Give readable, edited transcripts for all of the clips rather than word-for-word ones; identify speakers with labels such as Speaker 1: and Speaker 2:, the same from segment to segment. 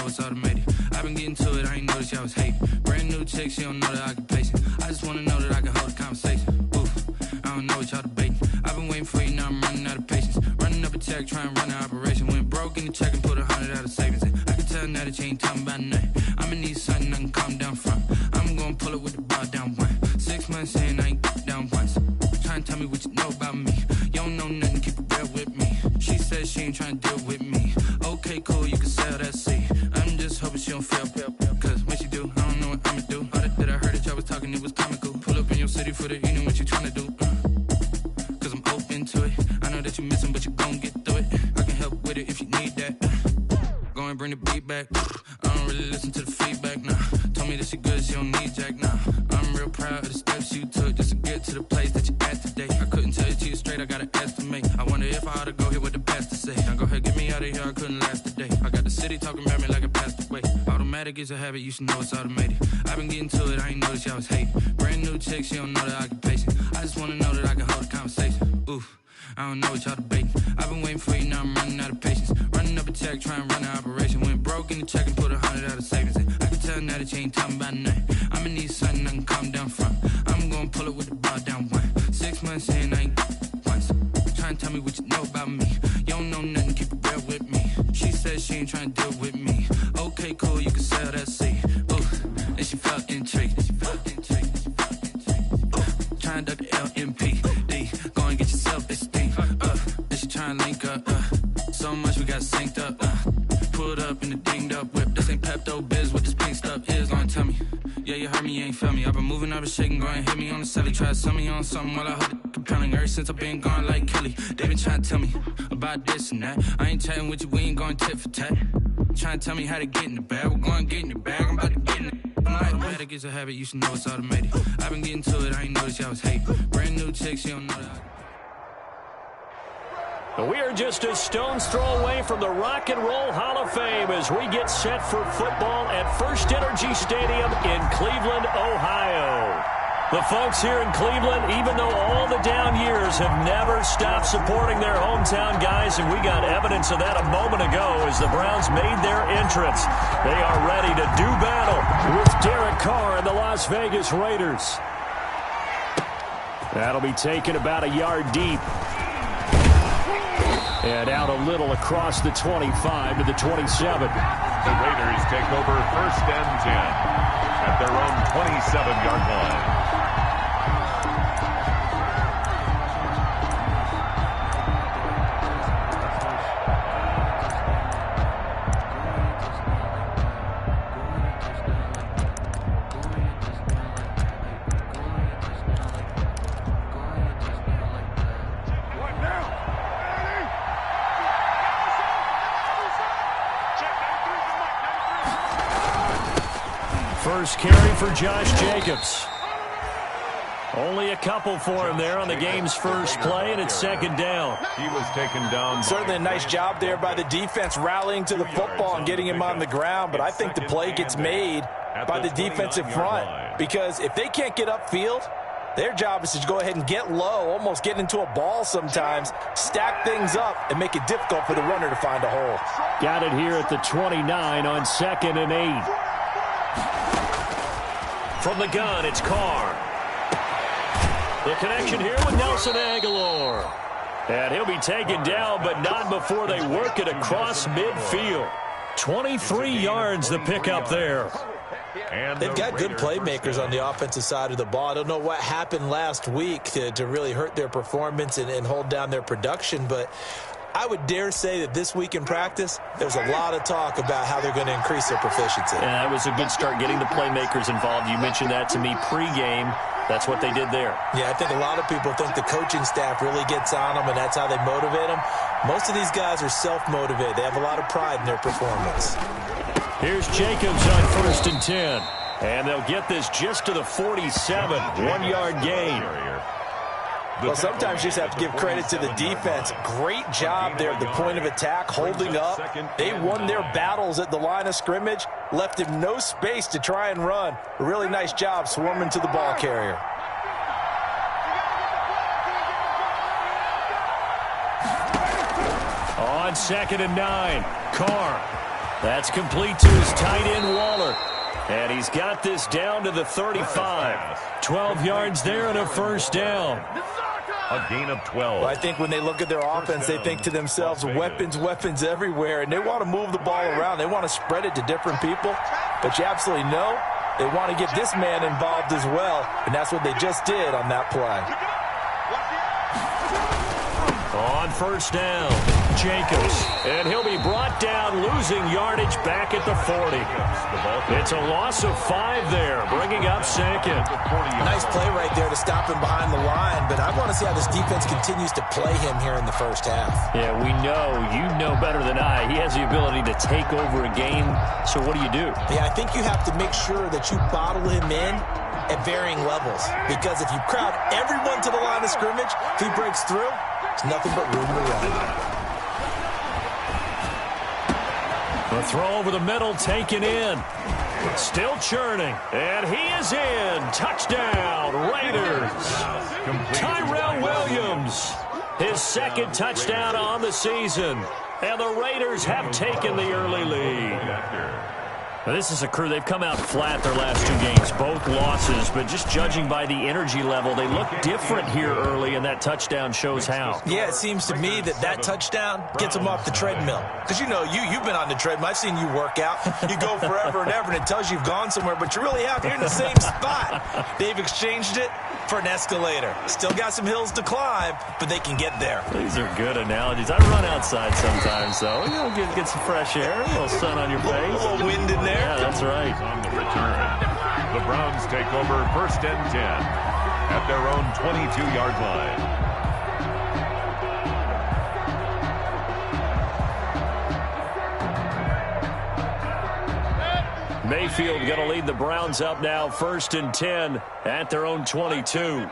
Speaker 1: it's automated. I've been getting to it, I ain't noticed y'all was hating. Brand new chick, she don't know the occupation. I just wanna know that I can hold a conversation. Oof, I don't know what y'all debating. I've been waiting for you, now I'm running out of patience. Running up a check, trying to run an operation. Went broke in the check and put 100 out of savings in. I can tell now that you ain't talking about nothing. I'ma need something I can calm down from. I'm gonna pull it with the bar down one. 6 months in, I ain't down once. Trying to tell me what you know about me. You don't know nothing, keep it real with me. She says she ain't trying to deal with me. Okay, cool, you can sell that seed. I'm just hoping she don't fail. Cause when she do, I don't know what I'ma do. All that I heard that y'all was talking, it was comical. Pull up in your city for the evening, what you trying to do? Cause I'm open to it. I know that you're missing, but you gon' get through it. I can help with it if you need that. Go and bring the beat back. I don't really listen to the feedback, nah. Told me that she good, she don't need jack, nah. I'm real proud of the steps you took just to get to the place that you at today. I couldn't tell you to you straight, I gotta estimate. I wonder if I ought to go here with the pastor say. Now go ahead, get me out of here, I couldn't last a day. I got the city talking about me like I passed away. Automatic is a habit, you should know it's automated. I've been getting to it, I ain't noticed y'all was hating. Brand new chick, she don't know the occupation. I just wanna know that I can hold a conversation. Oof, I don't know what y'all debating. I've been waiting for you, now I'm running out of patience. Running up a check, trying to run an operation. Went broke in the check and put 100 out of savings in. I can tell now that you ain't talking about nothing. I'ma need something I can calm down from. I'm gonna pull it with the bar down one. 6 months in, I ain't once. Trying to tell me what you know about me. You don't know nothing, keep it real with me. She says she ain't trying to deal with me. Okay, cool, you can sell that seed. Ooh, and she felt intrigued. Trying to duck the LMPD. Go and get your self-esteem. And she trying to link up. So much we got synced up. Pulled up in the dinged up whip. This ain't Pepto-Biz, what this pink stuff is. Gonna tell me. Yeah, you heard me, you ain't felt me. I've been moving, I've been shaking, go and hit me on the celly. Try to sell me on something while I hold it compelling. Ever since I've been gone like Kelly, they been trying to tell me about this and that. I ain't chatting with you, we ain't going tit for tat. Trying to tell me how to get in the bag. We're going to get in the bag, I'm about to get in it. Automatic is a habit, you should know it's automated. I've been getting to it, I ain't noticed y'all was hating. Brand new chick, she don't know that.
Speaker 2: We are just a stone's throw away from the Rock and Roll Hall of Fame as we get set for football at First Energy Stadium in Cleveland, Ohio. The folks here in Cleveland, even though all the down years, have never stopped supporting their hometown guys, and we got evidence of that a moment ago as the Browns made their entrance. They are ready to do battle with Derek Carr and the Las Vegas Raiders. That'll be taken about a yard deep. And out a little across the 25 to the 27.
Speaker 3: The Raiders take over 1st and 10 at their own 27-yard line.
Speaker 2: First carry for Josh Jacobs. Only a couple for him there on the game's first play, and it's 2nd down.
Speaker 3: He was taken down.
Speaker 4: Certainly a nice job there by the defense rallying to the football and getting him on the ground, but I think the play gets made by the defensive front because if they can't get upfield, their job is to go ahead and get low, almost get into a ball sometimes, stack things up, and make it difficult for the runner to find a hole.
Speaker 2: Got it here at the 29 on 2nd and 8. From the gun, it's Carr. The connection here with Nelson Aguilar. And he'll be taken down, but not before they work it across midfield. 23 yards the pickup there.
Speaker 4: They've got good playmakers on the offensive side of the ball. I don't know what happened last week to really hurt their performance and hold down their production, but I would dare say that this week in practice, there's a lot of talk about how they're going to increase their proficiency.
Speaker 2: Yeah, that was a good start getting the playmakers involved. You mentioned that to me pregame. That's what they did there.
Speaker 4: Yeah, I think a lot of people think the coaching staff really gets on them, and that's how they motivate them. Most of these guys are self-motivated. They have a lot of pride in their performance.
Speaker 2: Here's Jacobs on 1st and 10. And they'll get this just to the 47. 1-yard gain.
Speaker 4: Well, sometimes you just have to give credit to the defense. Great job there at the point of attack, holding up. They won their battles at the line of scrimmage, left him no space to try and run. A really nice job swarming to the ball carrier.
Speaker 2: On 2nd and 9, Carr. That's complete to his tight end, Waller. And he's got this down to the 35. 12 yards there and a first down.
Speaker 3: A gain of 12.
Speaker 4: Well, I think when they look at their offense, they think to themselves, weapons, weapons everywhere, and they want to move the ball around. They want to spread it to different people, but you absolutely know they want to get this man involved as well, and that's what they just did on that play.
Speaker 2: On first down, Jacobs, and he'll be brought down, losing yardage back at the 40. It's a loss of 5 there, bringing up second.
Speaker 4: Nice play right there to stop him behind the line, but I want to see how this defense continues to play him here in the first half.
Speaker 2: Yeah, we know, you know better than I, he has the ability to take over a game, so what do you do?
Speaker 4: Yeah, I think you have to make sure that you bottle him in at varying levels, because if you crowd everyone to the line of scrimmage, if he breaks through, it's nothing but room to run.
Speaker 2: The throw over the middle, taken in. Still churning, and he is in. Touchdown, Raiders. Tyrell Williams, his second touchdown on the season. And the Raiders have taken the early lead. Now, this is a crew, they've come out flat their last 2 games, both losses, but just judging by the energy level, they look different here early, and that touchdown shows how.
Speaker 4: Yeah, it seems to me that touchdown gets them off the treadmill. Because, you know, you've been on the treadmill. I've seen you work out. You go forever and ever, and it tells you you've gone somewhere, but you really have. You're in the same spot. They've exchanged it for an escalator. Still got some hills to climb, but they can get there.
Speaker 2: These are good analogies. I run outside sometimes, though. You know, get some fresh air, a little sun on your face.
Speaker 4: A little wind in there.
Speaker 2: Yeah, that's right.
Speaker 3: On the return, the Browns take over first and 10 at their own 22-yard line.
Speaker 2: Mayfield going to lead the Browns up now, first and 10 at their own 22.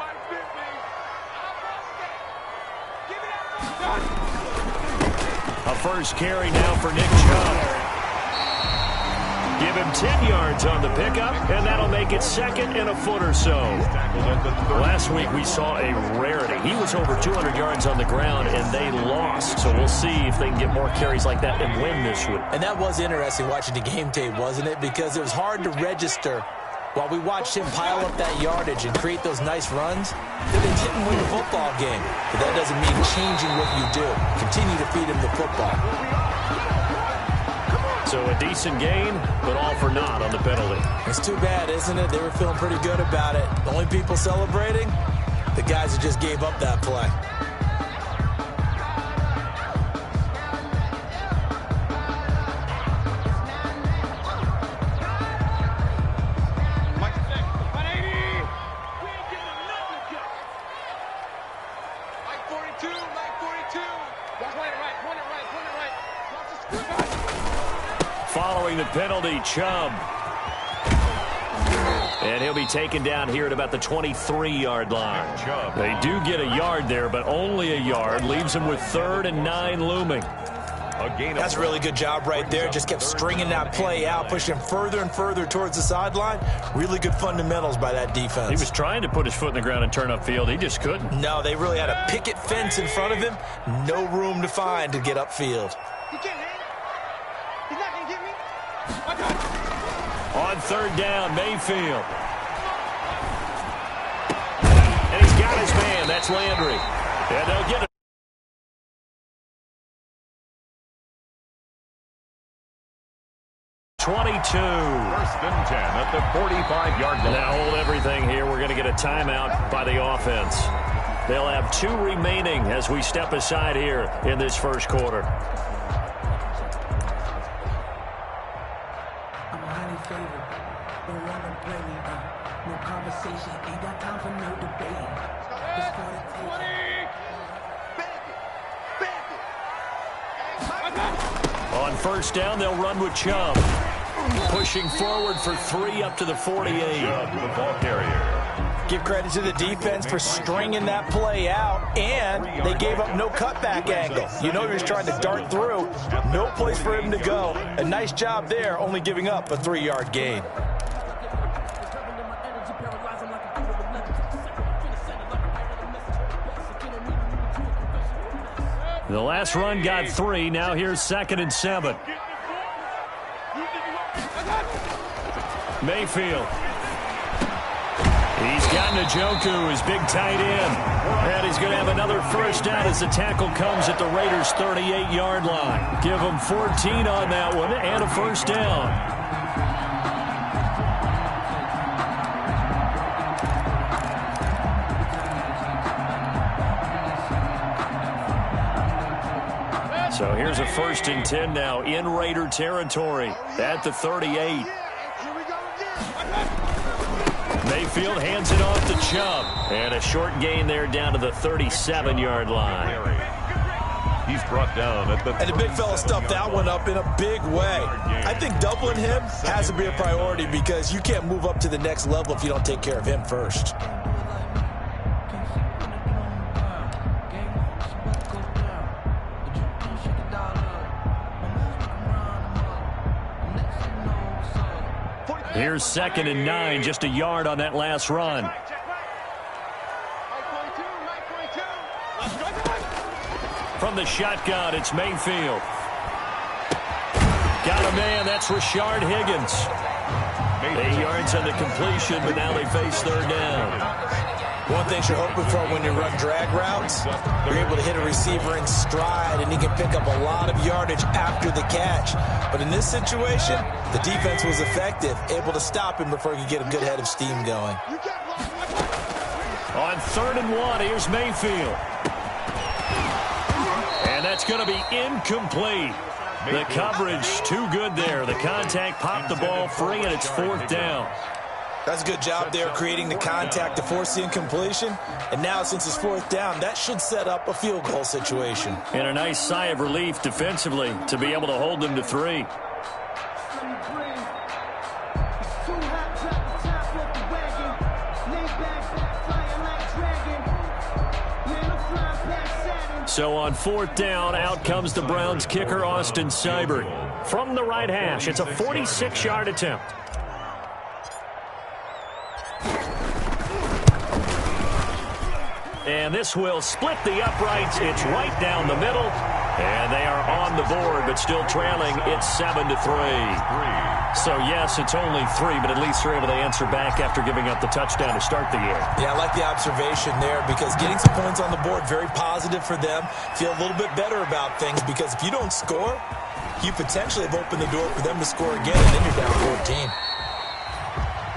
Speaker 2: A first carry now for Nick Chubb. Give him 10 yards on the pickup, and that'll make it second and a foot or so. Last week we saw a rarity. He was over 200 yards on the ground, and they lost. So we'll see if they can get more carries like that and win this week.
Speaker 4: And that was interesting watching the game tape, wasn't it? Because it was hard to register while we watched him pile up that yardage and create those nice runs, that they didn't win the football game. But that doesn't mean changing what you do. Continue to feed him the football.
Speaker 2: So a decent gain, but all for naught on the penalty.
Speaker 4: It's too bad, isn't it? They were feeling pretty good about it. The only people celebrating, the guys who just gave up that play.
Speaker 2: Following the penalty, Chubb. And he'll be taken down here at about the 23-yard line. They do get a yard there, but only a yard. Leaves them with 3rd and 9 looming.
Speaker 4: That's a really good job right there. Just kept stringing that play out, pushing him further and further towards the sideline. Really good fundamentals by that defense.
Speaker 2: He was trying to put his foot in the ground and turn upfield. He just couldn't.
Speaker 4: No, they really had a picket fence in front of him. No room to find to get upfield.
Speaker 5: He can't hang. He's not going to get me.
Speaker 2: On 3rd down, Mayfield. And he's got his man. That's Landry. And they'll get it. 22.
Speaker 3: First and 10 at the 45-yard line.
Speaker 2: Now hold everything here. We're going to get a timeout by the offense. They'll have 2 remaining as we step aside here in this first quarter.
Speaker 6: I'm highly favored. Don't want to play me. No conversation. Ain't got time for no debate. It's for the taking.
Speaker 2: On first down, they'll run with Chubb. Pushing forward for 3 up to the 48.
Speaker 3: Chubb, the ball carrier.
Speaker 4: Give credit to the defense for stringing that play out, and they gave up no cutback angle. You know he was trying to dart through. No place for him to go. A nice job there, only giving up a 3-yard gain.
Speaker 2: The last run got 3. Now here's 2nd and 7. Mayfield. He's got Njoku, his big tight end. And he's going to have another first down as the tackle comes at the Raiders' 38-yard line. Give them 14 on that one and a first down. So here's a 1st and 10 now in Raider territory at the 38. Mayfield hands it off to Chubb. And a short gain there down to the 37-yard line.
Speaker 3: He's brought down at the...
Speaker 4: And the big fella stuffed that one up in a big way. I think doubling him has to be a priority because you can't move up to the next level if you don't take care of him first.
Speaker 2: Here's 2nd and 9, just a yard on that last run. From the shotgun, it's Mayfield. Got a man, that's Rashard Higgins. 8 yards on the completion, but now they face 3rd down.
Speaker 4: One thing you're hoping for when you run drag routes, you're able to hit a receiver in stride, and he can pick up a lot of yardage after the catch. But in this situation, the defense was effective, able to stop him before he could get a good head of steam going.
Speaker 2: On 3rd and 1, here's Mayfield. And that's going to be incomplete. The coverage too good there. The contact popped the ball free, and it's 4th down.
Speaker 4: That's a good job there creating the contact to force the incompletion. And now since it's 4th down, that should set up a field goal situation.
Speaker 2: And a nice sigh of relief defensively to be able to hold them to 3. So on 4th down, out comes the Browns kicker, Austin Seibert. From the right hash, it's a 46-yard attempt. And this will split the uprights. It's right down the middle. And they are on the board, but still trailing. It's 7-3. So, yes, it's only 3, but at least they're able to answer back after giving up the touchdown to start the year.
Speaker 4: Yeah, I like the observation there because getting some points on the board, very positive for them. Feel a little bit better about things because if you don't score, you potentially have opened the door for them to score again, and then you're down 14.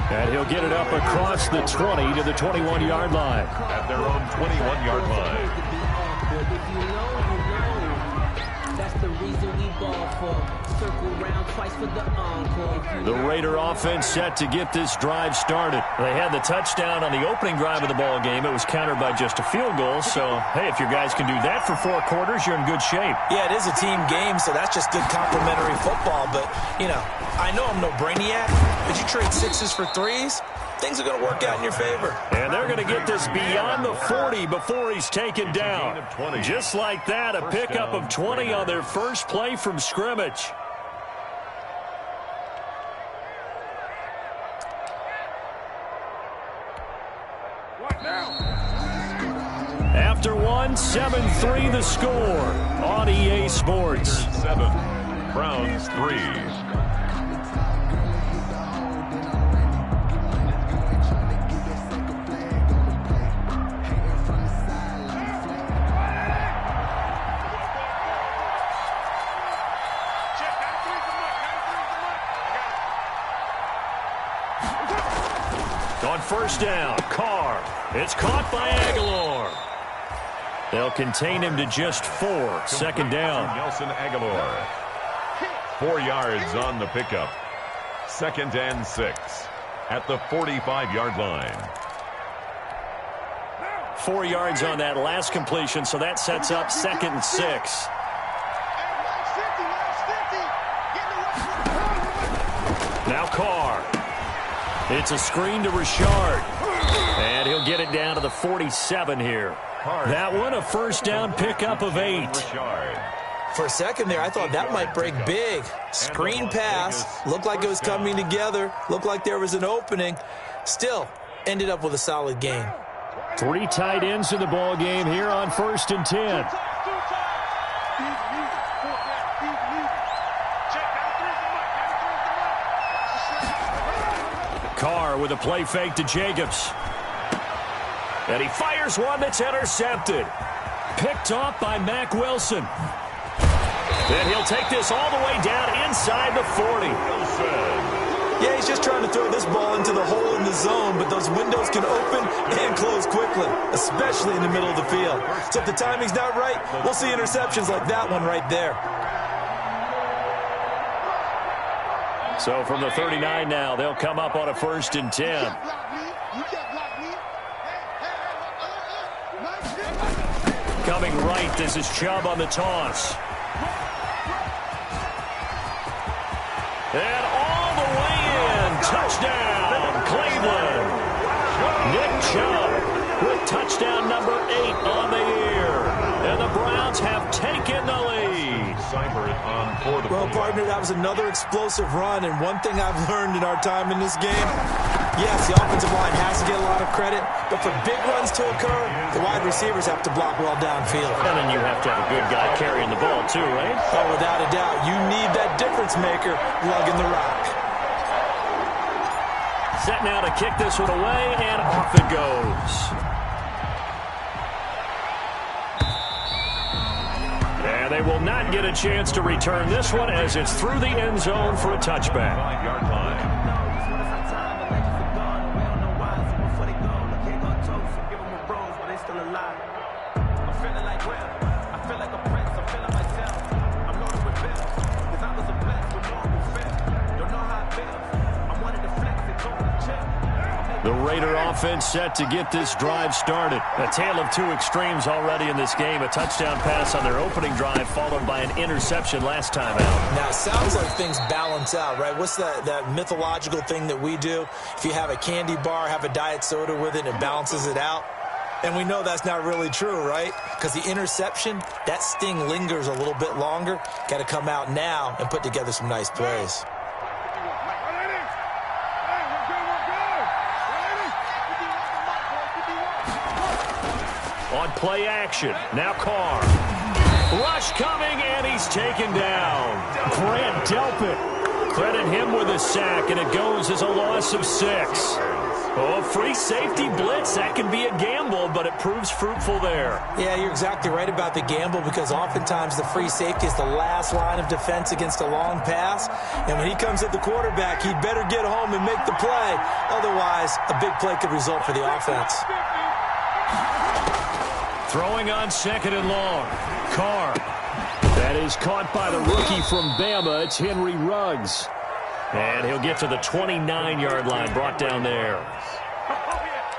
Speaker 2: And he'll get it up across the 20 to the 21-yard line.
Speaker 3: At their own 21-yard line.
Speaker 6: That's the reason we ball for. Circle round twice for the encore.
Speaker 2: The Raider offense set to get this drive started. They had the touchdown on the opening drive of the ball game. It was countered by just a field goal. So, hey, if your guys can do that for 4 quarters, you're in good shape.
Speaker 4: Yeah, it is a team game, so that's just good complementary football. But, you know, I know I'm no brainiac, but you trade 6s for 3s, things are going to work out in your favor.
Speaker 2: And they're going to get this beyond the 40 before he's taken down. Just like that, a pickup of 20 on their first play from scrimmage. After one, 7-3 the score on EA Sports.
Speaker 3: 7, Browns 3.
Speaker 2: On 1st down, Carr. It's caught by Aguilar. They'll contain him to just 4. 2nd down.
Speaker 3: Nelson Aguilar. 4 yards on the pickup. 2nd and 6 at the 45-yard line.
Speaker 2: 4 yards on that last completion, so that sets up 2nd and 6. Now Carr. It's a screen to Rashard. And he'll get it down to the 47 here. That one, a 1st down pickup of 8.
Speaker 4: For a second there, I thought that might break big. Screen pass. Looked like it was coming together. Looked like there was an opening. Still, ended up with a solid game.
Speaker 2: 3 tight ends in the ball game here on 1st and 10. Carr with a play fake to Jacobs. And he fires one that's intercepted. Picked off by Mack Wilson. And he'll take this all the way down inside the 40.
Speaker 4: Yeah, he's just trying to throw this ball into the hole in the zone, but those windows can open and close quickly, especially in the middle of the field. So if the timing's not right, we'll see interceptions like that one right there.
Speaker 2: So from the 39 now, they'll come up on a 1st and 10. Coming right, this is Chubb on the toss. And all the way in, touchdown, Cleveland. Nick Chubb with touchdown number 8 on the year. And the Browns have taken the lead.
Speaker 4: Well, partner, that was another explosive run, and one thing I've learned in our time in this game, yes, the offensive line has to get a lot of credit, but for big runs to occur, the wide receivers have to block well downfield.
Speaker 2: And then you have to have a good guy carrying the ball too, right?
Speaker 4: Oh, without a doubt. You need that difference maker lugging the rock.
Speaker 2: Set now to kick this one away, and off it goes. And they will not get a chance to return this one as it's through the end zone for a touchback.
Speaker 3: 5-yard line.
Speaker 2: The Raider offense set to get this drive started. A tale of two extremes already in this game. A touchdown pass on their opening drive followed by an interception last time out.
Speaker 4: Now, it sounds like things balance out, right? What's that mythological thing that we do? If you have a candy bar, have a diet soda with it, and it balances it out. And we know that's not really true, right? Because the interception, that sting lingers a little bit longer. Got to come out now and put together some nice plays.
Speaker 2: On play action, now Carr. Rush coming, and he's taken down. Grant Delpit. Credit him with a sack, and it goes as a loss of 6. Oh, free safety blitz, that can be a gamble, but it proves fruitful there.
Speaker 4: Yeah, you're exactly right about the gamble because oftentimes the free safety is the last line of defense against a long pass. And when he comes at the quarterback, he'd better get home and make the play. Otherwise, a big play could result for the offense.
Speaker 2: Throwing on 2nd and long. Carr. That is caught by the rookie from Bama. It's Henry Ruggs. And he'll get to the 29-yard line, brought down there.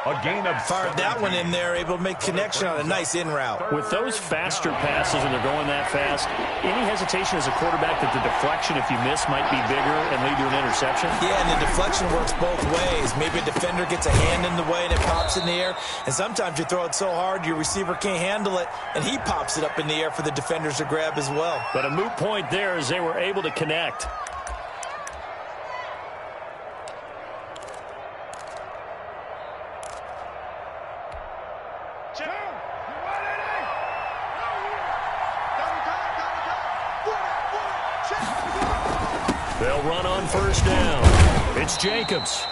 Speaker 3: A gain of
Speaker 4: fired that one in there, able to make connection on a nice in route.
Speaker 2: With those faster passes and they're going that fast, any hesitation as a quarterback that the deflection, if you miss, might be bigger and lead to an interception?
Speaker 4: Yeah, and the deflection works both ways. Maybe a defender gets a hand in the way and it pops in the air. And sometimes you throw it so hard your receiver can't handle it, and he pops it up in the air for the defenders to grab as well.
Speaker 2: But a moot point there as they were able to connect. They'll run on 1st down. It's Jacobs.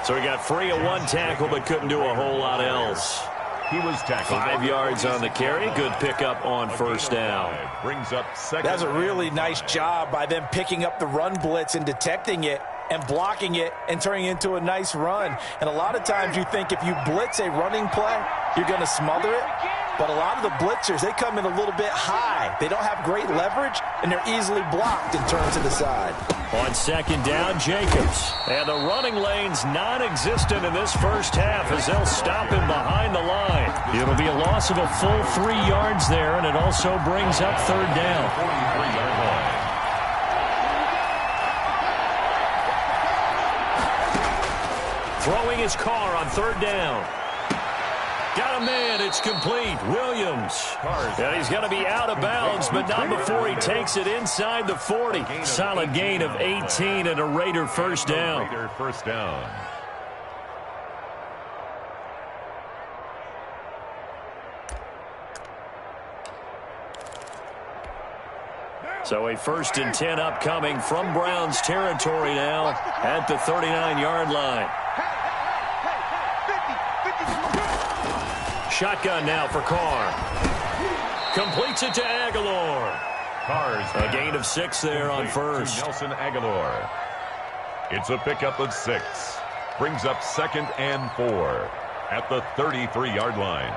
Speaker 2: So he got free of one tackle but couldn't do a whole lot else.
Speaker 3: He was tackled.
Speaker 2: 5 yards on the carry. Good pickup on 1st down.
Speaker 3: Brings up 2nd.
Speaker 4: That's a really nice job by them picking up the run blitz and detecting it and blocking it and turning it into a nice run. And a lot of times you think if you blitz a running play, you're going to smother it. But a lot of the blitzers, they come in a little bit high. They don't have great leverage, and they're easily blocked and turned to the side.
Speaker 2: On 2nd down, Jacobs. And the running lane's non-existent in this first half as they'll stop him behind the line. It'll be a loss of a full 3 yards there, and it also brings up 3rd down.
Speaker 3: 43-yard line.
Speaker 2: Throwing his Carr on 3rd down. Got a man, it's complete. Williams. And he's going to be out of bounds, but not before he takes it inside the 40. Solid gain of 18 and a Raider 1st down.
Speaker 3: Raider 1st down.
Speaker 2: So a 1st and 10 upcoming from Browns territory now at the 39-yard line. Shotgun now for Carr. Completes it to Aguilar.
Speaker 3: Carr's
Speaker 2: A gain of 6 there on first.
Speaker 3: Nelson Aguilar. It's a pickup of 6. Brings up 2nd and 4 at the 33-yard line.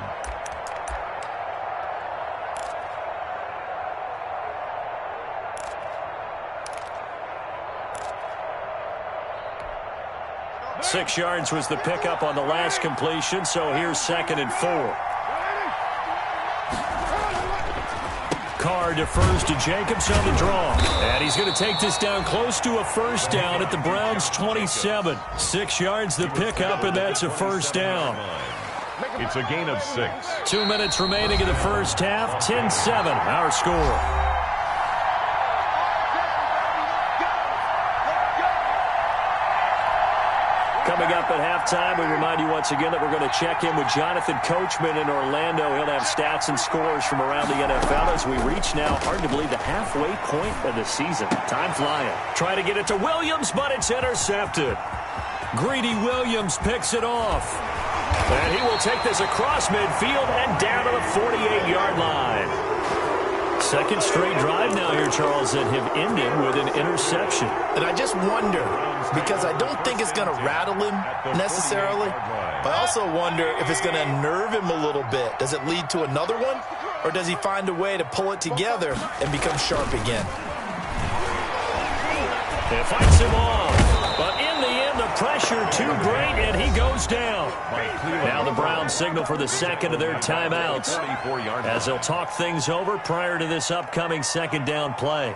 Speaker 2: Six yards was the pickup on the last completion, so here's 2nd and 4. Carr defers to Jacobs on the draw. And he's going to take this down close to a first down at the Browns' 27. 6 yards the pickup, and that's a first down.
Speaker 3: It's a gain of 6.
Speaker 2: 2 minutes remaining in the first half. 10-7, our score. Coming up at halftime, we remind you once again that we're going to check in with Jonathan Coachman in Orlando. He'll have stats and scores from around the NFL as we reach now, hard to believe, the halfway point of the season. Time flying. Trying to get it to Williams, but it's intercepted. Greedy Williams picks it off. And he will take this across midfield and down to the 48-yard line. Second straight drive now here, Charles, that have ended with an interception.
Speaker 4: And I just wonder, because I don't think it's going to rattle him necessarily, but I also wonder if it's going to unnerve him a little bit. Does it lead to another one, or does he find a way to pull it together and become sharp again?
Speaker 2: It fights him off, but in the end, the pressure too great, and he goes down. Now the Browns signal for the second of their timeouts as they'll talk things over prior to this upcoming second down play.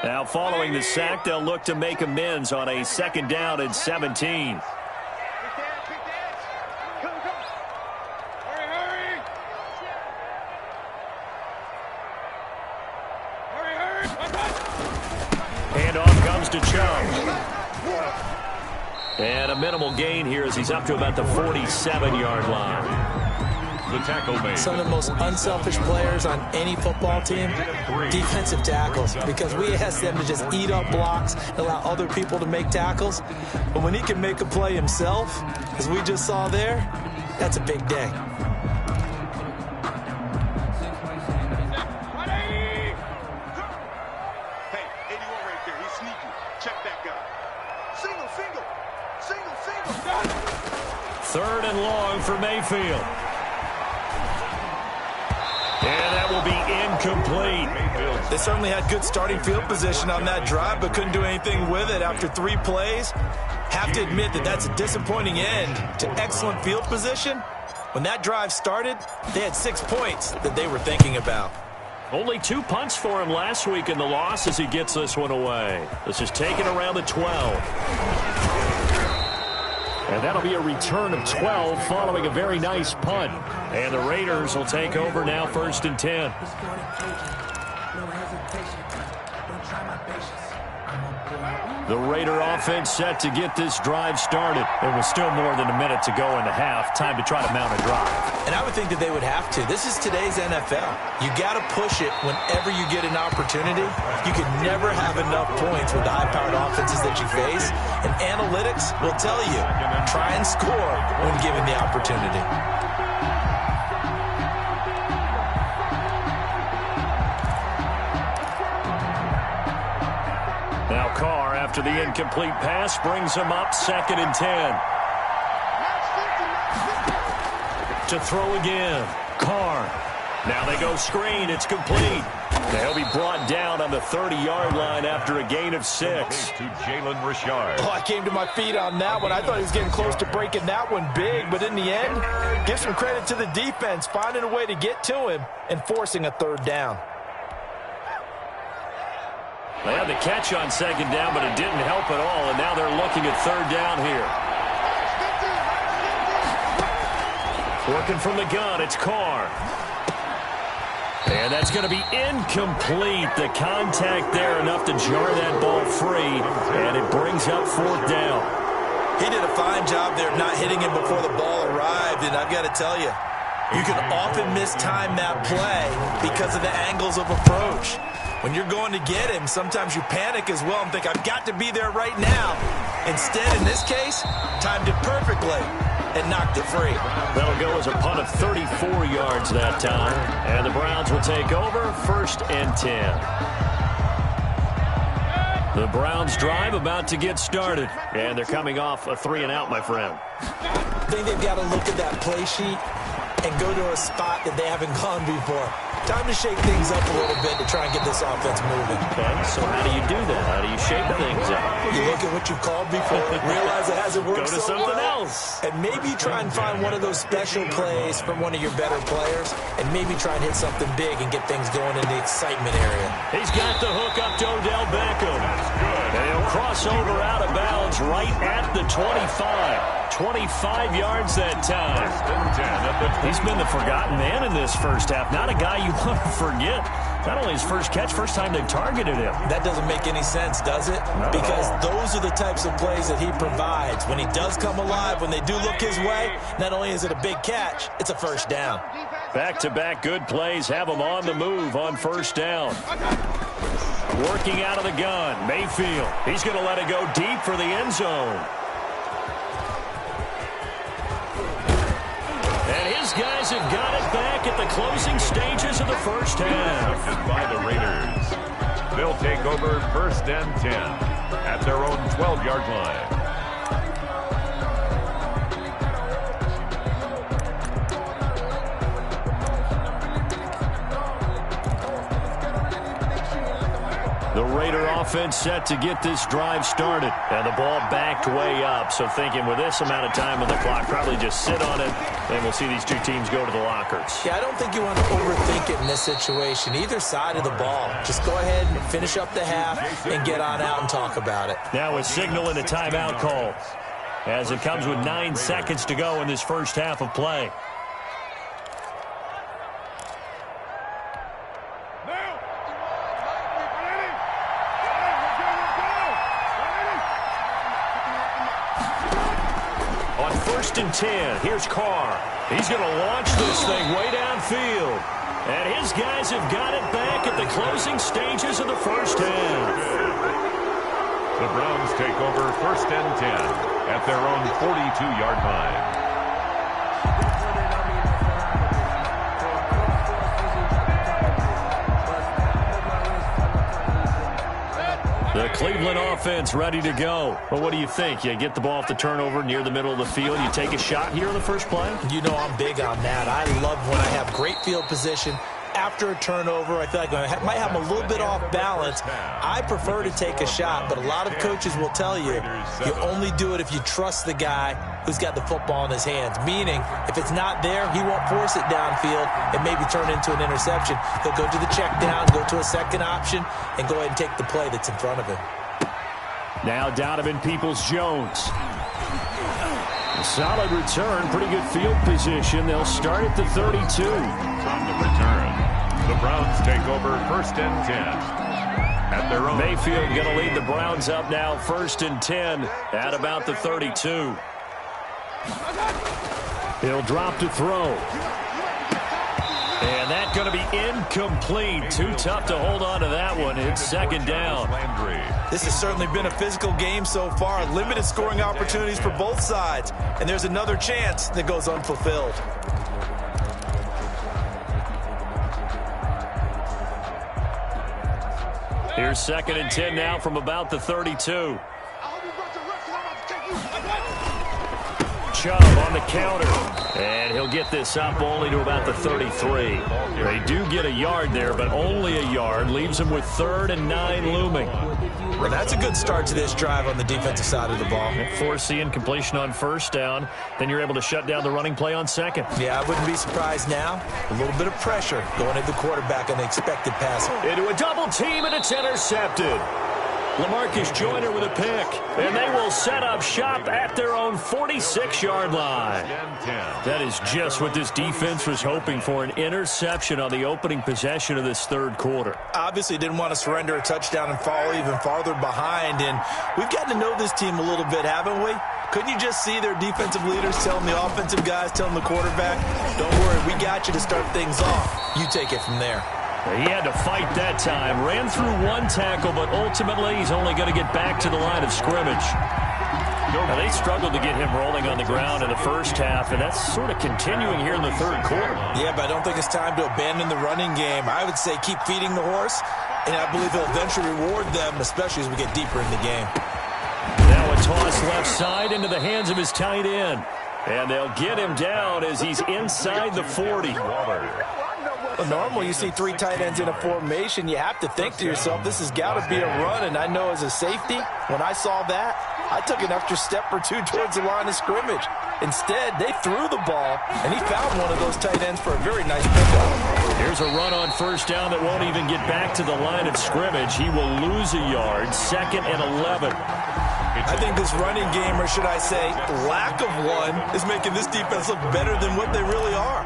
Speaker 2: Now following the sack, they'll look to make amends on a second down and 17. Handoff comes to Chubb. And a minimal gain here as he's up to about the 47-yard line.
Speaker 3: The tackle made.
Speaker 4: Some of the most unselfish players on any football team, defensive tackles, because we ask them to just eat up blocks and allow other people to make tackles. But when he can make a play himself, as we just saw there, that's a big day.
Speaker 5: Hey, 81 right there. He's sneaky. Check that guy. Single.
Speaker 2: Third and long for Mayfield. And that will be incomplete.
Speaker 4: They certainly had good starting field position on that drive, but couldn't do anything with it after 3 plays. Have to admit that that's a disappointing end to excellent field position. When that drive started, they had 6 points that they were thinking about.
Speaker 2: Only 2 punts for him last week in the loss as he gets this one away. This is taken around the 12. And that'll be a return of 12 following a very nice punt. And the Raiders will take over now, 1st and 10. The Raider offense set to get this drive started. There was still more than a minute to go in the half. Time to try to mount a drive.
Speaker 4: And I would think that they would have to. This is today's NFL. You got to push it whenever you get an opportunity. You can never have enough points with the high-powered offenses that you face. And analytics will tell you, try and score when given the opportunity.
Speaker 2: Now Carr, after the incomplete pass, brings him up 2nd and 10. To throw again. Carr. Now they go screen. It's complete. They'll be brought down on the 30-yard line after a gain of 6.
Speaker 3: To Jalen Richard.
Speaker 4: Oh, I came to my feet on that one. I thought he was getting close to breaking that one big, but in the end, give some credit to the defense, finding a way to get to him and forcing a 3rd down.
Speaker 2: They had the catch on 2nd down, but it didn't help at all, and now they're looking at 3rd down here. Working from the gun, it's Carr. And that's going to be incomplete. The contact there enough to jar that ball free, and it brings up 4th down.
Speaker 4: He did a fine job there of not hitting him before the ball arrived, and I've got to tell you, you can often mistime that play because of the angles of approach. When you're going to get him, sometimes you panic as well and think, I've got to be there right now. Instead, in this case, timed it perfectly and knocked it free.
Speaker 2: That'll go as a punt of 34 yards that time. And the Browns will take over, 1st and 10. The Browns drive about to get started. And they're coming off a 3-and-out, my friend.
Speaker 4: I think they've got to look at that play sheet and go to a spot that they haven't gone before. Time to shake things up a little bit to try and get this offense moving.
Speaker 2: Okay, so how do you do that? How do you shake things up?
Speaker 4: You look at what you called before, realize it hasn't worked
Speaker 2: Go to
Speaker 4: so
Speaker 2: something
Speaker 4: well,
Speaker 2: else.
Speaker 4: and maybe try and find one of those special plays from one of your better players, and maybe try and hit something big and get things going in the excitement area.
Speaker 2: He's got the hook up to Odell Beckham. And he'll cross over out of bounds right at the 25. 25 yards that time. He's been the forgotten man in this first half. Not a guy you want to forget. Not only his first catch, first time they've targeted him.
Speaker 4: That doesn't make any sense, does it? Because those are the types of plays that he provides. When he does come alive, when they do look his way, not only is it a big catch, it's a first down.
Speaker 2: Back-to-back good plays have him on the move on first down. Working out of the gun, Mayfield. He's going to let it go deep for the end zone. And his guys have got it back at the closing stages of the first half.
Speaker 3: By the Raiders. They'll take over 1st and 10 at their own 12-yard line.
Speaker 2: The Raider offense set to get this drive started. And the ball backed way up. So thinking with this amount of time on the clock, probably just sit on it, and we'll see these two teams go to the lockers.
Speaker 4: Yeah, I don't think you want to overthink it in this situation. Either side of the ball. Just go ahead and finish up the half and get on out and talk about it.
Speaker 2: Now a signal and a timeout call as it comes with 9 seconds to go in this first half of play. On 1st and 10, here's Carr. He's going to launch this thing way downfield. And his guys have got it back at the closing stages of the first half.
Speaker 3: The Browns take over 1st and 10 at their own 42-yard line.
Speaker 2: The Cleveland offense ready to go. Well, what do you think? You get the ball off the turnover near the middle of the field. You take a shot here in the first play?
Speaker 4: You know I'm big on that. I love when I have great field position. After a turnover, I feel like I might have them a little bit off balance. I prefer to take a shot, but a lot of coaches will tell you only do it if you trust the guy who's got the football in his hands. Meaning, if it's not there, he won't force it downfield and maybe turn into an interception. He'll go to the check down, go to a second option, and go ahead and take the play that's in front of him.
Speaker 2: Now Donovan Peoples-Jones. Solid return, pretty good field position. They'll start at the 32.
Speaker 3: On the return, the Browns take over 1st and 10 at their own.
Speaker 2: Mayfield going to lead the Browns up now 1st and 10 at about the 32. He'll drop to throw. And that's going to be incomplete. Too tough to hold on to that one. It's 2nd down.
Speaker 4: This has certainly been a physical game so far. Limited scoring opportunities for both sides. And there's another chance that goes unfulfilled.
Speaker 2: Here's 2nd and 10 now from about the 32. Chubb on the counter. And he'll get this up only to about the 33. They do get a yard there, but only a yard. Leaves them with 3rd and 9 looming.
Speaker 4: Well, that's a good start to this drive on the defensive side of the ball.
Speaker 2: Force the incompletion on 1st down. Then you're able to shut down the running play on 2nd.
Speaker 4: Yeah, I wouldn't be surprised now. A little bit of pressure going at the quarterback on the expected pass.
Speaker 2: Into a double team, and it's intercepted. LaMarcus Joyner with a pick, and they will set up shop at their own 46-yard line. That is just what this defense was hoping for, an interception on the opening possession of this 3rd quarter.
Speaker 4: Obviously didn't want to surrender a touchdown and fall even farther behind, and we've gotten to know this team a little bit, haven't we? Couldn't you just see their defensive leaders telling the offensive guys, telling the quarterback, don't worry, we got you to start things off. You take it from there.
Speaker 2: He had to fight that time. Ran through one tackle, but ultimately he's only going to get back to the line of scrimmage. Now, they struggled to get him rolling on the ground in the first half, and that's sort of continuing here in the third quarter.
Speaker 4: Yeah, but I don't think it's time to abandon the running game. I would say keep feeding the horse, and I believe he'll eventually reward them, especially as we get deeper in the game.
Speaker 2: Now a toss left side into the hands of his tight end. And they'll get him down as he's inside the 40.
Speaker 4: Well, normally you see three tight ends in a formation. You have to think to yourself, this has got to be a run. And I know as a safety, when I saw that, I took an extra step or two towards the line of scrimmage. Instead, they threw the ball, and he found one of those tight ends for a very nice pickup.
Speaker 2: Here's a run on first down that won't even get back to the line of scrimmage. He will lose a yard, 2nd and 11.
Speaker 4: I think this running game, or should I say lack of one, is making this defense look better than what they really are.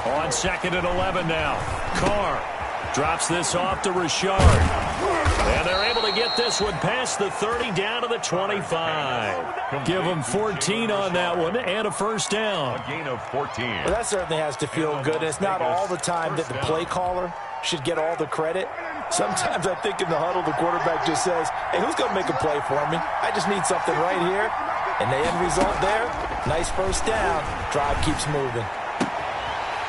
Speaker 2: On 2nd and 11 now. Carr drops this off to Richard. And they're able to get this one past the 30 down to the 25. Give them 14 on that one and a first down.
Speaker 3: A gain of 14.
Speaker 4: Well, that certainly has to feel good. It's not all the time that the play caller should get all the credit. Sometimes I think in the huddle, the quarterback just says, hey, who's going to make a play for me? I just need something right here. And the end result there, nice first down. Drive keeps moving.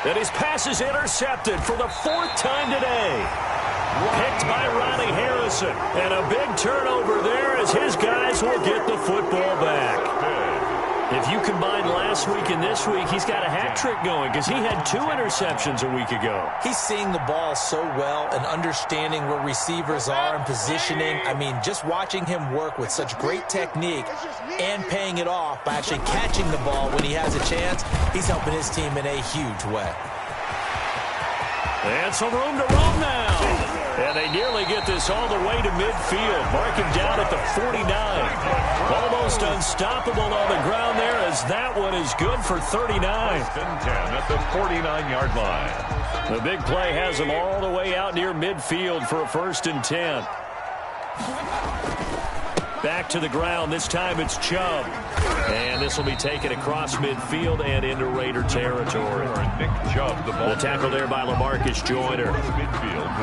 Speaker 2: And his pass is intercepted for the 4th time today. Picked by Ronnie Harrison. And a big turnover there as his guys will get the football back. If you combine last week and this week, he's got a hat trick going because he had 2 interceptions a week ago.
Speaker 4: He's seeing the ball so well and understanding where receivers are and positioning. I mean, just watching him work with such great technique and paying it off by actually catching the ball when he has a chance, he's helping his team in a huge way.
Speaker 2: And some room to roam now. And they nearly get this all the way to midfield. Mark him down at the 49. Almost unstoppable on the ground there as that one is good for 39.
Speaker 3: 10 at the 49-yard line.
Speaker 2: The big play has him all the way out near midfield for a 1st and 10. Back to the ground. This time it's Chubb. And this will be taken across midfield and into Raider territory.
Speaker 3: Nick Chubb,
Speaker 2: the tackle there by LaMarcus Joyner.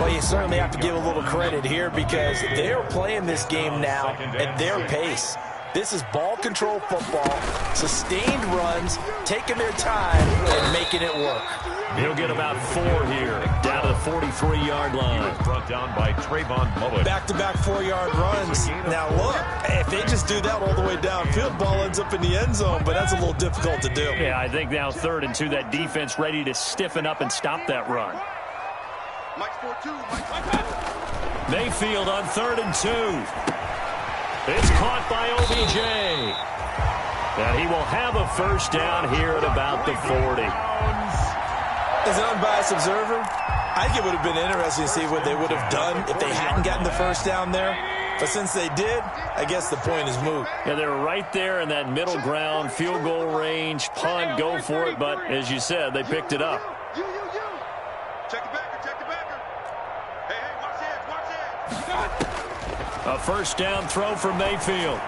Speaker 4: Well, you certainly have to give a little credit here because they're playing this game now at their pace. This is ball control football, sustained runs, taking their time and making it work.
Speaker 2: He'll get about 4 here, down to the 43-yard line.
Speaker 3: Brought down by Trayvon Mullen.
Speaker 4: Back-to-back 4-yard runs. Now look, if they just do that all the way downfield, ball ends up in the end zone, but that's a little difficult to do.
Speaker 2: Yeah, I think now 3rd and 2, that defense ready to stiffen up and stop that run. Mayfield on 3rd and 2. It's caught by OBJ. And he will have a first down here at about the 40.
Speaker 4: As an unbiased observer, I think it would have been interesting to see what they would have done if they hadn't gotten the first down there. But since they did, I guess the point is moot.
Speaker 2: Yeah, they're right there in that middle ground, field goal range, punt, go for it. But as you said, they picked it up.
Speaker 5: Check the backer. Hey, watch this.
Speaker 2: A first down throw from Mayfield.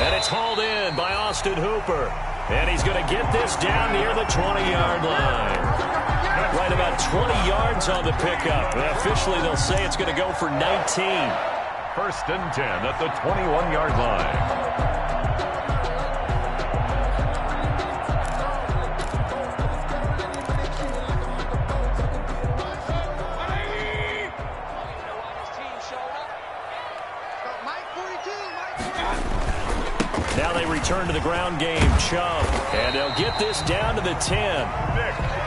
Speaker 2: And it's hauled in by Austin Hooper. And he's going to get this down near the 20-yard line. Right about 20 yards on the pickup. And officially, they'll say it's going to go for 19.
Speaker 3: 1st and 10 at the 21-yard line.
Speaker 2: Now they return to the ground game. Chubb. And they'll get this down to the 10.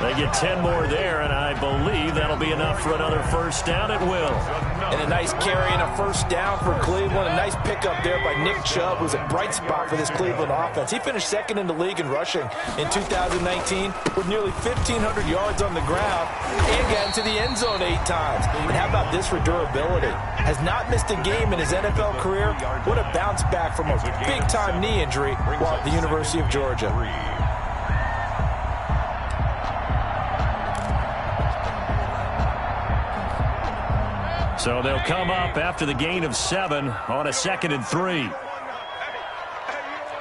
Speaker 2: They get 10 more there, and I believe that'll be enough for another first down. It will.
Speaker 4: And a nice carry and a first down for Cleveland. A nice pickup there by Nick Chubb, who's a bright spot for this Cleveland offense. He finished second in the league in rushing in 2019 with nearly 1,500 yards on the ground and got into the end zone 8 times. And how about this for durability? Has not missed a game in his NFL career. What a bounce back from a big-time knee injury while at the University of Georgia.
Speaker 2: So they'll come up after the gain of 7 on a 2nd and 3.
Speaker 5: Hey,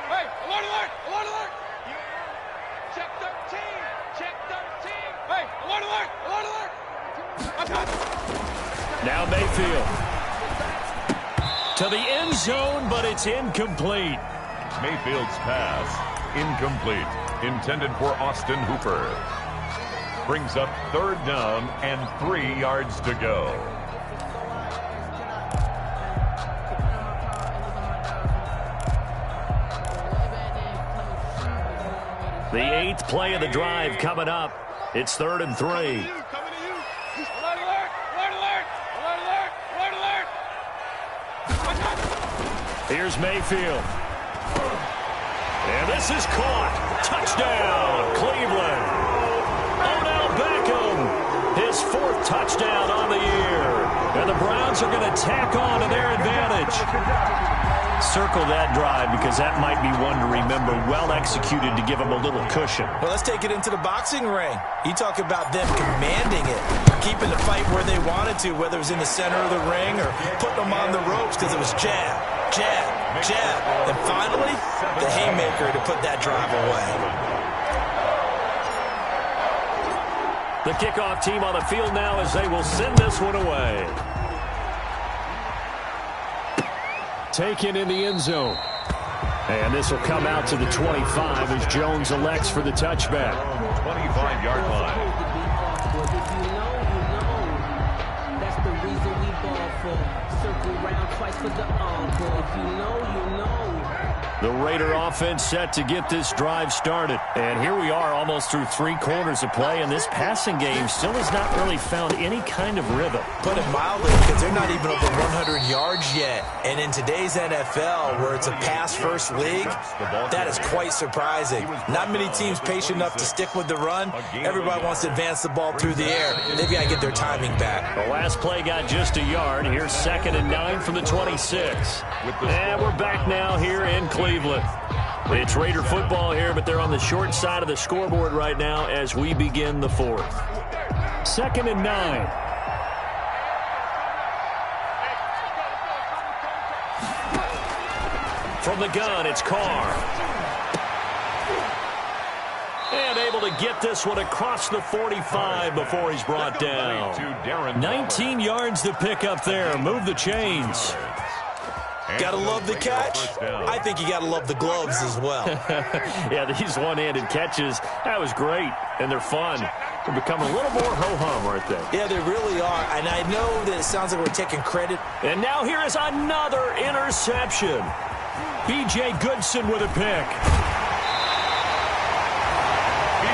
Speaker 5: alert, alert, alert, alert. Check 13, check 13. Hey, alert, alert, alert, alert.
Speaker 2: Now Mayfield to the end zone, but it's incomplete.
Speaker 3: Mayfield's pass, incomplete. Intended for Austin Hooper. Brings up 3rd down and 3 yards to go.
Speaker 2: The 8th play of the drive coming up. It's 3rd and 3.
Speaker 5: Alert, alert, alert, alert, alert, alert, alert.
Speaker 2: Here's Mayfield. And this is caught. Touchdown, Cleveland. Odell Beckham, his 4th touchdown on the year. And the Browns are going to tack on to their advantage. Circle that drive because that might be one to remember. Well executed to give them a little cushion.
Speaker 4: Well, let's take it into the boxing ring. You talk about them commanding it, keeping the fight where they wanted to, whether it was in the center of the ring or putting them on the ropes because it was jab, jab, jab. And finally, the haymaker to put that drive away.
Speaker 2: The kickoff team on the field now as they will send this one away. Taken in the end zone. And this will come out to the 25 as Jones elects for the touchback.
Speaker 3: 25-yard line.
Speaker 6: If you know, you know. That's the reason we ball for. Circle round twice for the encore. If you know, you know.
Speaker 2: The Raider offense set to get this drive started. And here we are almost through 3 quarters of play, and this passing game still has not really found any kind of rhythm.
Speaker 4: Put it mildly, because they're not even over 100 yards yet. And in today's NFL, where it's a pass-first league, that is quite surprising. Not many teams patient enough to stick with the run. Everybody wants to advance the ball through the air. They've got to get their timing back.
Speaker 2: The last play got just a yard. Here's 2nd and 9 from the 26. And we're back now here in Cleveland. It's Raider football here, but they're on the short side of the scoreboard right now as we begin the 4th. 2nd and 9. From the gun, it's Carr. And able to get this one across the 45 before he's brought down. 19 yards to pick up there. Move the chains.
Speaker 4: Gotta love the catch. I think you gotta love the gloves as well.
Speaker 2: Yeah, these one-handed catches, that was great, and they're fun. They're becoming a little more ho-hum, aren't they?
Speaker 4: Yeah, they really are, and I know that it sounds like we're taking credit.
Speaker 2: And now here is another interception. B.J. Goodson with a pick.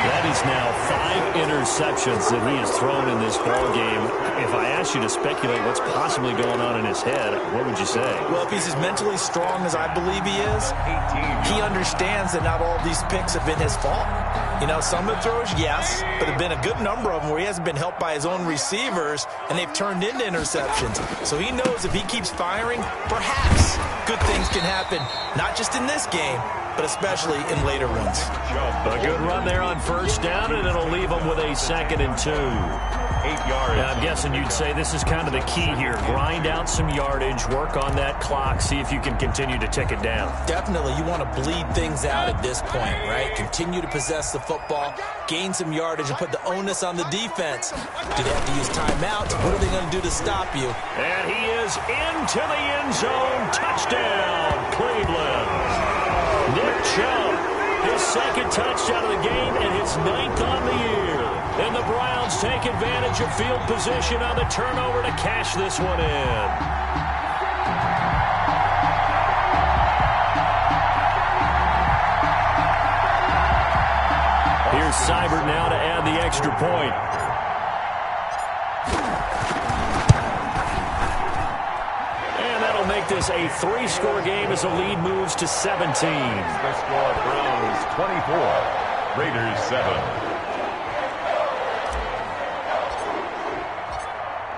Speaker 2: That is now 5 interceptions that he has thrown in this ball game. If I asked you to speculate what's possibly going on in his head, what would you say?
Speaker 4: Well, if he's as mentally strong as I believe he is, he understands that not all these picks have been his fault. You know, some of the throws, yes, but there have been a good number of them where he hasn't been helped by his own receivers, and they've turned into interceptions. So he knows if he keeps firing, perhaps good things can happen, not just in this game, but especially in later ones.
Speaker 2: A good run there on 1st down, and it'll leave them with a 2nd and 2.
Speaker 3: 8 yards.
Speaker 2: Now, I'm guessing you'd say this is kind of the key here. Grind out some yardage, work on that clock, see if you can continue to tick it down.
Speaker 4: Definitely, you want to bleed things out at this point, right? Continue to possess the football, gain some yardage, and put the onus on the defense. Do they have to use timeouts? What are they going to do to stop you?
Speaker 2: And he is into the end zone. Touchdown, Cleveland. Nick Chubb, his 2nd touchdown of the game and his 9th on the year. And the Browns take advantage of field position on the turnover to cash this one in. Here's Seibert now to add the extra point. make this a 3-score game as the lead moves to 17.
Speaker 3: The score: Browns 24, Raiders 7.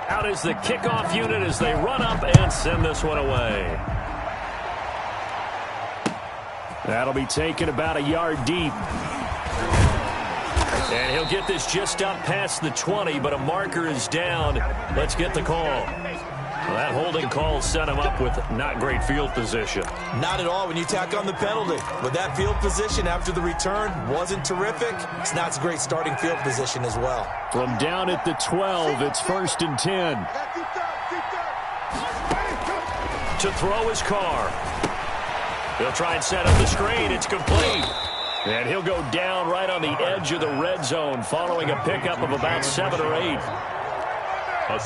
Speaker 2: Out is the kickoff unit as they run up and send this one away. That'll be taken about a yard deep. And he'll get this just up past the 20, but a marker is down. Let's get the call. Well, that holding call set him up with not great field position.
Speaker 4: Not at all when you tack on the penalty. But that field position after the return wasn't terrific. It's not a great starting field position as well.
Speaker 2: From down at the 12, it's 1st and 10. To throw his Carr. He'll try and set up the screen. It's complete. And he'll go down right on the edge of the red zone following a pickup of about 7 or 8.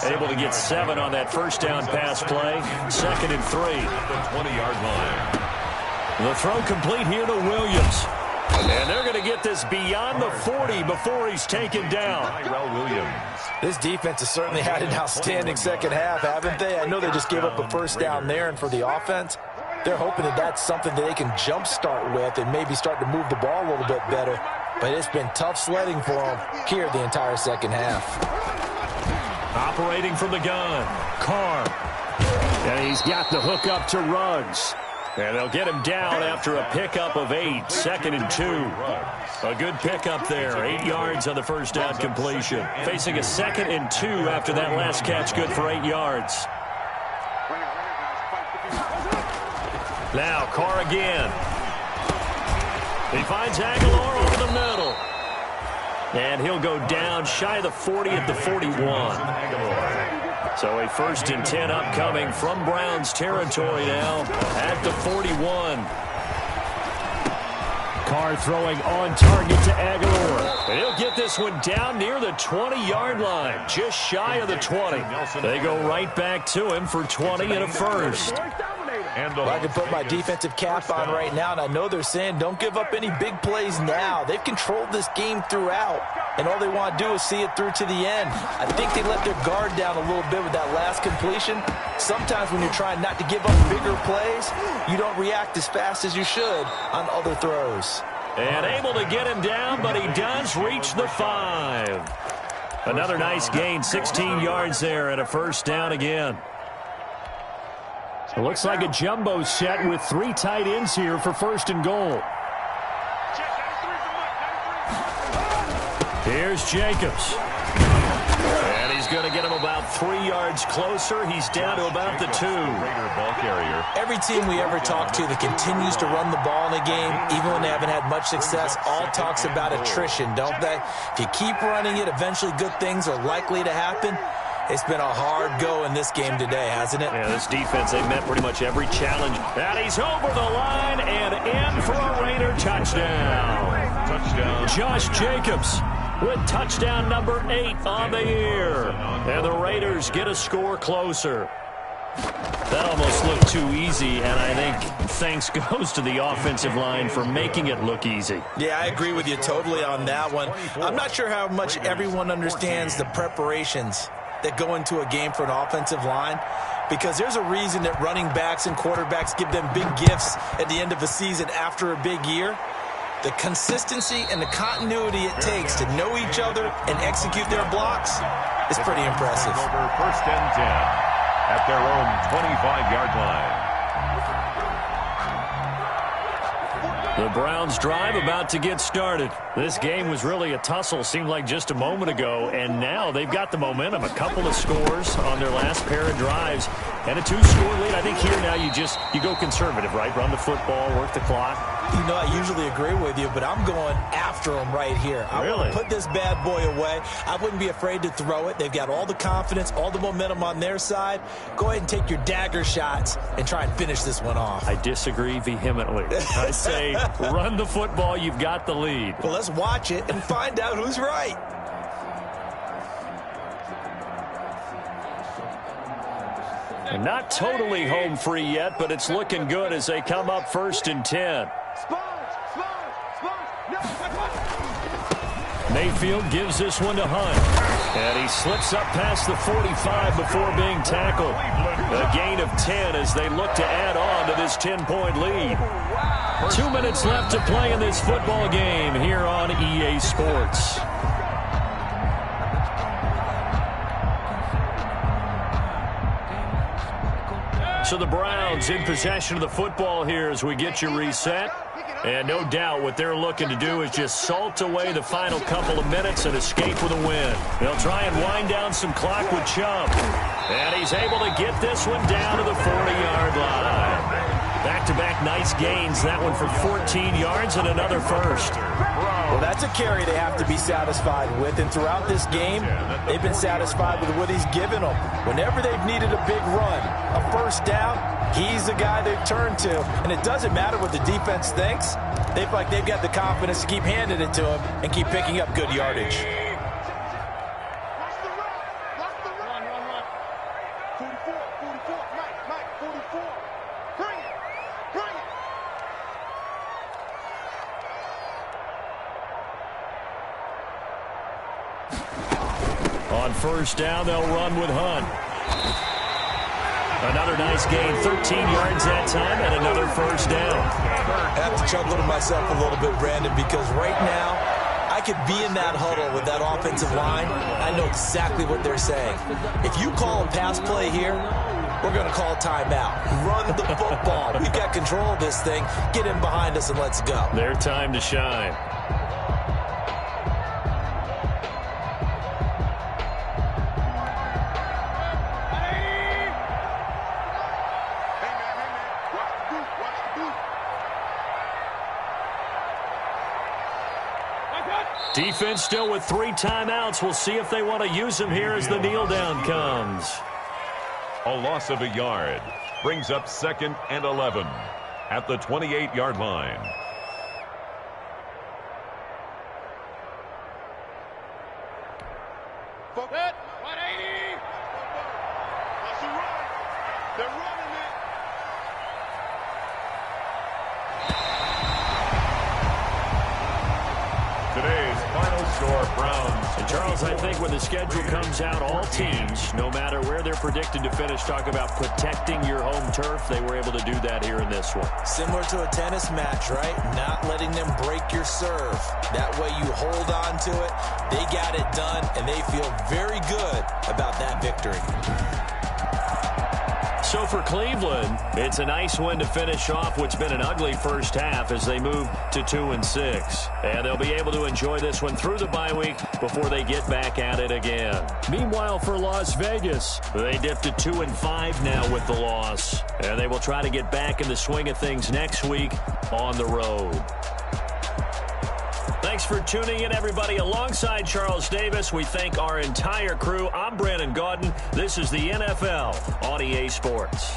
Speaker 2: Able to get 7 on that first down pass play. 2nd and 3.
Speaker 3: The 20-yard line.
Speaker 2: The throw complete here to Williams. And they're going to get this beyond the 40 before he's taken down.
Speaker 3: Tyrell Williams.
Speaker 4: This defense has certainly had an outstanding second half, haven't they? I know they just gave up a first down there, and for the offense, they're hoping that that's something that they can jumpstart with and maybe start to move the ball a little bit better. But it's been tough sledding for them here the entire second half.
Speaker 2: Operating from the gun, Carr. And he's got the hook up to Ruggs. And they'll get him down after a pickup of 8, 2nd and 2. A good pickup there, 8 yards on the first down completion. Facing a 2nd and 2 after that last catch, good for 8 yards. Now Carr again. He finds Aguilar over the middle. And he'll go down shy of the 40 at the 41. So a 1st and 10 upcoming from Browns territory now at the 41. Carr throwing on target to Aguilar. And he'll get this one down near the 20-yard line, just shy of the 20. They go right back to him for 20 and a first.
Speaker 4: Well, I can put my defensive cap on right now, and I know they're saying don't give up any big plays now. They've controlled this game throughout, and all they want to do is see it through to the end. I think they let their guard down a little bit with that last completion. Sometimes when you're trying not to give up bigger plays, you don't react as fast as you should on other throws.
Speaker 2: And able to get him down, but he does reach the 5. Another nice gain, 16 yards there, and a first down again. It looks like a jumbo set with 3 tight ends here for 1st and goal. Here's Jacobs. And he's going to get him about 3 yards closer. He's down to about the 2.
Speaker 3: Raider ball carrier.
Speaker 4: Every team we ever talk to that continues to run the ball in a game, even when they haven't had much success, all talks about attrition, don't they? If you keep running it, eventually good things are likely to happen. It's been a hard go in this game today, hasn't it?
Speaker 2: Yeah, this defense, they met pretty much every challenge. And he's over the line and in for a Raider touchdown.
Speaker 3: Touchdown.
Speaker 2: Josh Jacobs with touchdown number 8 on the year. And the Raiders get a score closer. That almost looked too easy, and I think thanks goes to the offensive line for making it look easy.
Speaker 4: Yeah, I agree with you totally on that one. I'm not sure how much everyone understands the preparations that go into a game for an offensive line, because there's a reason that running backs and quarterbacks give them big gifts at the end of a season after a big year. The consistency and the continuity it takes to know each other and execute their blocks is pretty impressive.
Speaker 3: Over 1st and 10 at their own 25-yard line.
Speaker 2: The Browns drive about to get started. This game was really a tussle, seemed like just a moment ago, and now they've got the momentum. A couple of scores on their last pair of drives and a 2-score lead. I think here now you go conservative, right? Run the football, work the clock.
Speaker 4: You know, I usually agree with you, but I'm going after them right here. I want to put this bad boy away. I wouldn't be afraid to throw it. They've got all the confidence, all the momentum on their side. Go ahead and take your dagger shots and try and finish this one off.
Speaker 2: I disagree vehemently. I say run the football. You've got the lead.
Speaker 4: Well, let's watch it and find out who's right.
Speaker 2: And not totally home free yet, but it's looking good as they come up 1st and 10. Mayfield gives this one to Hunt. And he slips up past the 45 before being tackled. A gain of 10 as they look to add on to this 10-point lead. 2 minutes left to play in this football game here on EA Sports. So the Browns in possession of the football here as we get you reset. And no doubt what they're looking to do is just salt away the final couple of minutes and escape with a win. They'll try and wind down some clock with Chubb. And he's able to get this one down to the 40-yard line. Back-to-back nice gains. That one for 14 yards and another first.
Speaker 4: Well, that's a carry they have to be satisfied with. And throughout this game, they've been satisfied with what he's given them. Whenever they've needed a big run, a first down, he's the guy they've turned to. And it doesn't matter what the defense thinks. They feel like they've got the confidence to keep handing it to him and keep picking up good yardage.
Speaker 2: On first down, they'll run with Hunt. Another nice gain, 13 yards that time, and another first down.
Speaker 4: I have to chuckle to myself a little bit, Brandon, because right now, I could be in that huddle with that offensive line. I know exactly what they're saying. If you call a pass play here, we're going to call timeout. Run the football. We've got control of this thing. Get in behind us and let's go.
Speaker 2: Their time to shine. Defense still with 3 timeouts. We'll see if they want to use them here as the kneel down comes.
Speaker 3: A loss of a yard brings up 2nd and 11 at the 28-yard line.
Speaker 5: That 180. That's a run. They're running it.
Speaker 3: Today's final score, Browns.
Speaker 2: And Charles, I think when the schedule comes out, all teams, no matter where they're predicted to finish, talk about protecting your home turf. They were able to do that here in this one.
Speaker 4: Similar to a tennis match, right? Not letting them break your serve. That way you hold on to it. They got it done, and they feel very good about that victory.
Speaker 2: So for Cleveland, it's a nice win to finish off what's been an ugly first half as they move to 2-6. And they'll be able to enjoy this one through the bye week before they get back at it again. Meanwhile, for Las Vegas, they dipped to 2-5 now with the loss. And they will try to get back in the swing of things next week on the road. Thanks for tuning in, everybody. Alongside Charles Davis, we thank our entire crew. I'm Brandon Gaudin. This is the NFL on EA Sports.